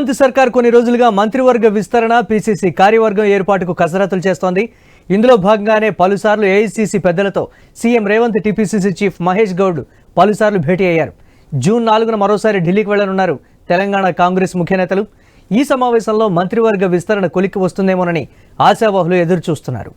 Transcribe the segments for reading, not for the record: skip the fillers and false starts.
రేవంత్ సర్కార్ కొన్ని రోజులుగా మంత్రివర్గ విస్తరణ, పీసీసీ కార్యవర్గం ఏర్పాటుకు కసరత్తులు చేస్తోంది. ఇందులో భాగంగానే పలుసార్లు ఏఐసీసీ పెద్దలతో CM Revanth TPCC chief Mahesh Goud పలుసార్లు భేటీ అయ్యారు. జూన్ 4న మరోసారి ఢిల్లీకి వెళ్లనున్నారు తెలంగాణ కాంగ్రెస్ ముఖ్య నేతలు. ఈ సమావేశంలో మంత్రివర్గ విస్తరణ కొలిక్కి వస్తుందేమోనని ఆశావాహులు ఎదురు చూస్తున్నారు.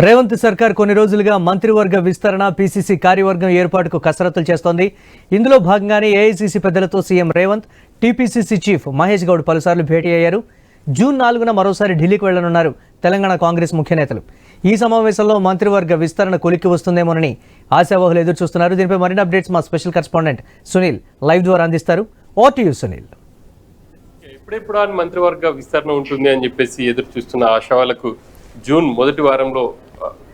రేవంత్ సర్కార్ కొన్ని రోజులుగా మంత్రివర్గ విస్తరణ, పీసీసీ కార్యవర్గం ఏర్పాటుకు కసరత్తులు చేస్తోంది. ఇందులో భాగంగానే ఏఐసీసీ పెద్దలతో CM Revanth TPCC chief Mahesh Goud పలుసార్లు భేటీ అయ్యారు. జూన్ 4న మరోసారి ఢిల్లీకి వెళ్లనున్నారు తెలంగాణ కాంగ్రెస్ ముఖ్య నేతలు. ఈ సమావేశంలో మంత్రివర్గ విస్తరణ కొలిక్కి వస్తుందేమోనని ఆశావాహులు ఎదురు చూస్తున్నారు. దీనిపై మరిన్ని అప్డేట్స్ మా స్పెషల్ కరెస్పాండెంట్ సునీల్ లైవ్ ద్వారా అందిస్తారు. Over to you Sunil. ఎప్పుడెప్పుడు మంత్రివర్గ విస్తరణ ఉంటుంది అని చెప్పేసి ఎదురు చూస్తున్న ఆశావాలకు జూన్ మొదటి వారంలో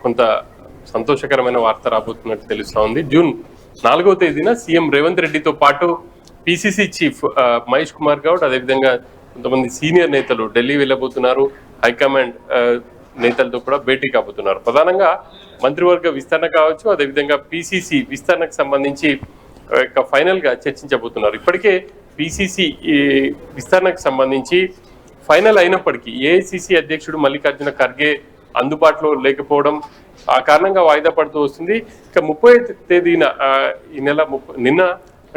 కొంత సంతోషకరమైన వార్త రాబోతున్నట్టు తెలుస్తా ఉంది. జూన్ 4వ తేదీన సీఎం రేవంత్ రెడ్డితో పాటు పీసీసీ చీఫ్ మహేష్ కుమార్ గౌడ్, అదేవిధంగా కొంతమంది సీనియర్ నేతలు ఢిల్లీ వెళ్ళబోతున్నారు. హైకమాండ్ నేతలతో కూడా భేటీ కాబోతున్నారు. ప్రధానంగా మంత్రివర్గ విస్తరణ కావచ్చు, అదేవిధంగా పీసీసీ విస్తరణకు సంబంధించి ఫైనల్ గా చర్చించబోతున్నారు. ఇప్పటికే పీసీసీ విస్తరణకు సంబంధించి ఫైనల్ అయినప్పటికీ ఏఐసీసీ అధ్యక్షుడు మల్లికార్జున ఖర్గే అందుబాటులో లేకపోవడం ఆ కారణంగా వాయిదా పడుతూ వస్తుంది. ఇక 30వ తేదీన ఈ నెల నిన్న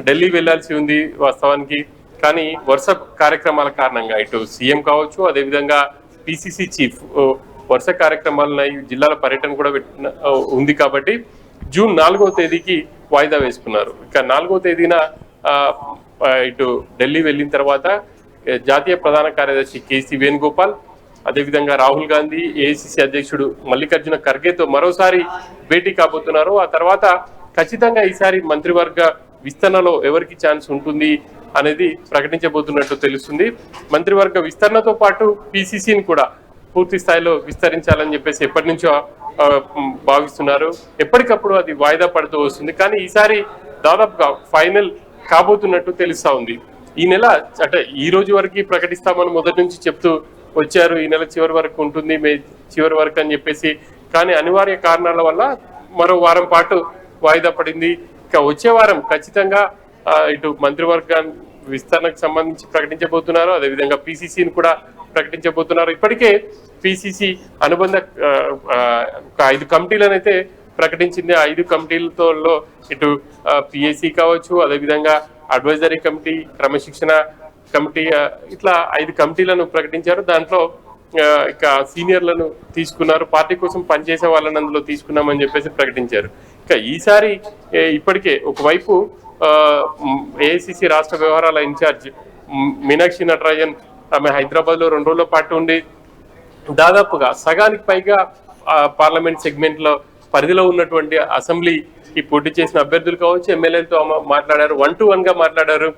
ఢిల్లీ వెళ్లాల్సి ఉంది వాస్తవానికి. కానీ వరుస కార్యక్రమాల కారణంగా ఇటు సీఎం కావచ్చు, అదేవిధంగా పీసీసీ చీఫ్ వరుస కార్యక్రమాలను జిల్లాల పర్యటన కూడా ఉంది కాబట్టి జూన్ 4వ తేదీకి వాయిదా వేసుకున్నారు. ఇక 4వ తేదీన ఇటు ఢిల్లీ వెళ్ళిన తర్వాత జాతీయ ప్రధాన కార్యదర్శి కేసీ వేణుగోపాల్, అదేవిధంగా రాహుల్ గాంధీ, ఏఐసీసీ అధ్యక్షుడు మల్లికార్జున ఖర్గేతో మరోసారి భేటీ కాబోతున్నారు. ఆ తర్వాత ఖచ్చితంగా ఈసారి మంత్రివర్గ విస్తరణలో ఎవరికి ఛాన్స్ ఉంటుంది అనేది ప్రకటించబోతున్నట్టు తెలుస్తుంది. మంత్రివర్గ విస్తరణతో పాటు పీసీసీని కూడా పూర్తి స్థాయిలో విస్తరించాలని చెప్పేసి ఎప్పటి నుంచో భావిస్తున్నారు. ఎప్పటికప్పుడు అది వాయిదా పడుతూ వస్తుంది. కానీ ఈసారి దాదాపుగా ఫైనల్ కాబోతున్నట్టు తెలుస్తా ఉంది. ఈ నెల అంటే ఈ రోజు వరకు ప్రకటిస్తామని మొదటి నుంచి చెప్తూ వచ్చారు. ఈ నెల చివరి వరకు ఉంటుంది, మే చివరి వరకు అని చెప్పేసి. కానీ అనివార్య కారణాల వల్ల మరో వారం పాటు వాయిదా పడింది. ఇక వచ్చే వారం ఖచ్చితంగా ఇటు మంత్రివర్గ విస్తరణకు సంబంధించి ప్రకటించబోతున్నారు. అదేవిధంగా పీసీసీని కూడా ప్రకటించబోతున్నారు. ఇప్పటికే పీసీసీ అనుబంధ 5 కమిటీలను అయితే ప్రకటించింది. 5 కమిటీలతో ఇటు పిఎస్సి కావచ్చు, అదేవిధంగా అడ్వైజరీ కమిటీ, క్రమశిక్షణ కమిటీ, ఇట్లా 5 కమిటీలను ప్రకటించారు. దాంట్లో ఇక సీనియర్లను తీసుకున్నారు. పార్టీ కోసం పనిచేసే వాళ్ళని అందులో తీసుకున్నామని చెప్పేసి ప్రకటించారు. ఇక ఈసారి ఇప్పటికే ఒకవైపు ఏఐసీసీ రాష్ట్ర వ్యవహారాల ఇన్ఛార్జ్ మీనాక్షి నటరాజన్ ఆమె హైదరాబాద్ లో 2 రోజుల పాటు ఉండి దాదాపుగా సగానికి పైగా పార్లమెంట్ సెగ్మెంట్ లో పరిధిలో ఉన్నటువంటి అసెంబ్లీకి పోటీ చేసిన అభ్యర్థులు కావచ్చు, ఎమ్మెల్యేలతో మాట్లాడారు. 1-to-1 గా మాట్లాడారు.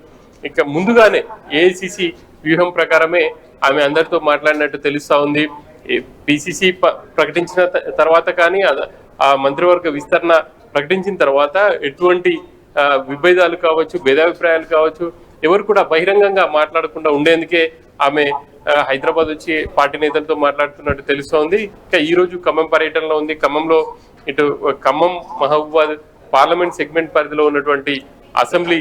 ఇక ముందుగానే ఏఐసీసీ వ్యూహం ప్రకారమే ఆమె అందరితో మాట్లాడినట్టు తెలుస్తా ఉంది. పీసీసీ ప్రకటించిన తర్వాత కానీ ఆ మంత్రివర్గ విస్తరణ ప్రకటించిన తర్వాత ఎటువంటి విభేదాలు కావచ్చు, భేదాభిప్రాయాలు కావచ్చు, ఎవరు కూడా బహిరంగంగా మాట్లాడకుండా ఉండేందుకే ఆమె హైదరాబాద్ వచ్చి పార్టీ నేతలతో మాట్లాడుతున్నట్టు తెలుస్తా ఉంది. ఇక ఈ రోజు ఖమ్మం పర్యటనలో ఉంది. ఖమ్మంలో ఇటు ఖమ్మం, మహబూబాద్ పార్లమెంట్ సెగ్మెంట్ పరిధిలో ఉన్నటువంటి అసెంబ్లీ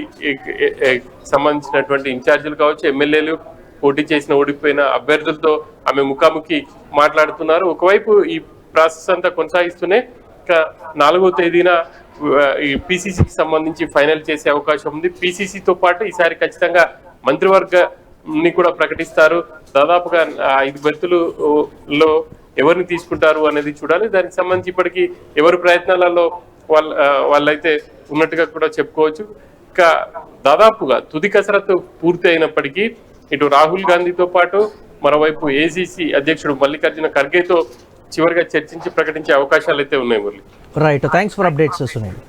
సంబంధించినటువంటి ఇన్ఛార్జీలు కావచ్చు, ఎమ్మెల్యేలు, పోటీ చేసిన ఓడిపోయిన అభ్యర్థులతో ఆమె ముఖాముఖి మాట్లాడుతున్నారు. ఒకవైపు ఈ ప్రాసెస్ అంతా కొనసాగిస్తూనే ఇక 4వ తేదీన ఈ పీసీసీకి సంబంధించి ఫైనల్ చేసే అవకాశం ఉంది. పీసీసీతో పాటు ఈసారి ఖచ్చితంగా మంత్రివర్గాన్ని కూడా ప్రకటిస్తారు. దాదాపుగా 5 బెర్తులలో ఎవరిని తీసుకుంటారు అనేది చూడాలి. దానికి సంబంధించి ఇప్పటికీ ఎవరి ప్రయత్నాలలో వాళ్ళైతే ఉన్నట్టుగా కూడా చెప్పుకోవచ్చు. ఇంకా దాదాపుగా తుది కసరత్తు పూర్తి అయినప్పటికీ ఇటు రాహుల్ గాంధీతో పాటు మరోవైపు ఏసీసీ అధ్యక్షుడు మల్లికార్జున ఖర్గేతో చివరిగా చర్చించి ప్రకటించే అవకాశాలు అయితే ఉన్నాయి Murali. Right, thanks for updates Sunil.